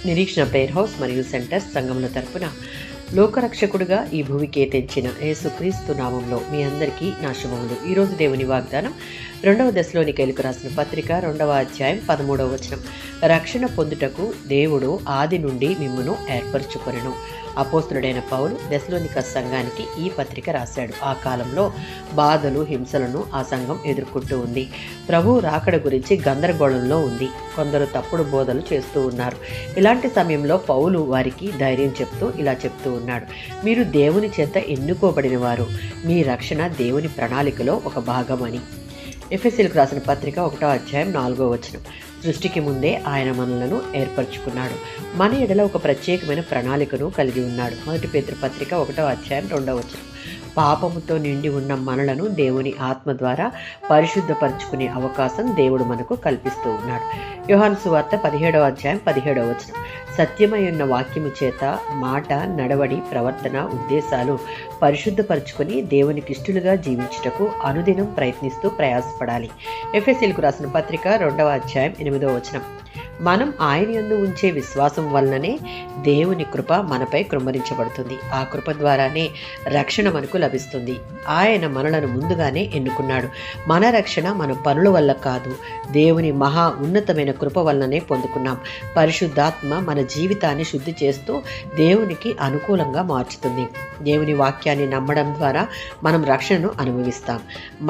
నిరీక్షణ prayer house మరియు centre సంఘముల తరపున లోకరక్షకుడుగా ఈ భూమికి తెచ్చిన యేసుక్రీస్తు నామంలో మీ అందరికీ నా శుభములు. ఈరోజు దేవుని వాగ్దానం 2వ దశలోనికైలకు రాసిన పత్రిక 2వ అధ్యాయం 13వ వచనం. రక్షణ పొందుటకు దేవుడు ఆది నుండి మిమ్మును ఏర్పరచుకొనెను. అపోస్తులుడైన పౌలు దశలోనిక సంఘానికి ఈ పత్రిక రాశాడు. ఆ కాలంలో బాధలు, హింసలను ఆ సంఘం ఎదుర్కొంటూ ఉంది. ప్రభు రాకడ గురించి గందరగోళంలో ఉంది. కొందరు తప్పుడు బోధలు చేస్తూ ఉన్నారు. ఇలాంటి సమయంలో పౌలు వారికి ధైర్యం చెప్తూ ఇలా చెప్తూ ఉన్నాడు. మీరు దేవుని చేత ఎన్నుకోబడిన వారు, మీ రక్షణ దేవుని ప్రణాళికలో ఒక భాగం అని. ఎఫెసీయులకు రాసిన పత్రిక 1వ అధ్యాయం 4వ వచనం. సృష్టికి ముందే ఆయన మనలను ఏర్పరచుకున్నాడు. మన ఎడల ఒక ప్రత్యేకమైన ప్రణాళికను కలిగి ఉన్నాడు. 1 పేతురు పత్రిక 1వ అధ్యాయం 2వ వచనం. పాపముతో నిండి ఉన్న మనలను దేవుని ఆత్మ ద్వారా పరిశుద్ధపరచుకునే అవకాశం దేవుడు మనకు కల్పిస్తూ ఉన్నాడు. యోహాను సువార్త 17వ అధ్యాయం 17వ వచనం. సత్యమై ఉన్న వాక్యము చేత మాట, నడవడి, ప్రవర్తన, ఉద్దేశాలు పరిశుద్ధపరచుకొని దేవునికి ఇష్టలుగా జీవించుటకు అనుదినం ప్రయత్నిస్తూ ప్రయాసపడాలి. ఎఫెసీయులకు రాసిన పత్రిక 2వ అధ్యాయం 8వ వచనం. మనం ఆయన యందు ఉంచే విశ్వాసం వలననే దేవుని కృప మనపై కృమ్మరించబడుతుంది. ఆ కృప ద్వారానే రక్షణ మనకు లభిస్తుంది. ఆయన మనలను ముందుగానే ఎన్నుకున్నాడు. మన రక్షణ మన పనుల వల్ల కాదు, దేవుని మహా ఉన్నతమైన కృప వలననే పొందుకున్నాం. పరిశుద్ధాత్మ మన జీవితాన్ని శుద్ధి చేస్తూ దేవునికి అనుకూలంగా మార్చుతుంది. దేవుని వాక్యాన్ని నమ్మడం ద్వారా మనం రక్షణను అనుభవిస్తాం.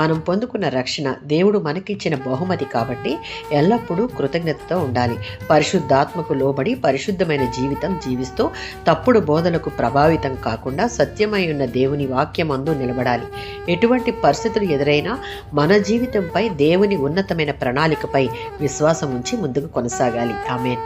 మనం పొందుకున్న రక్షణ దేవుడు మనకిచ్చిన బహుమతి కాబట్టి ఎల్లప్పుడూ కృతజ్ఞతతో ఉండాలి. పరిశుద్ధాత్మకు లోబడి పరిశుద్ధమైన జీవితం జీవిస్తూ తప్పుడు బోధలకు ప్రభావితం కాకుండా సత్యమై ఉన్న దేవుని వాక్యమందు నిలబడాలి. ఎటువంటి పరిస్థితులు ఎదురైనా మన జీవితంపై దేవుని ఉన్నతమైన ప్రణాళికపై విశ్వాసం ఉంచి ముందుకు కొనసాగాలి. ఆమేన్.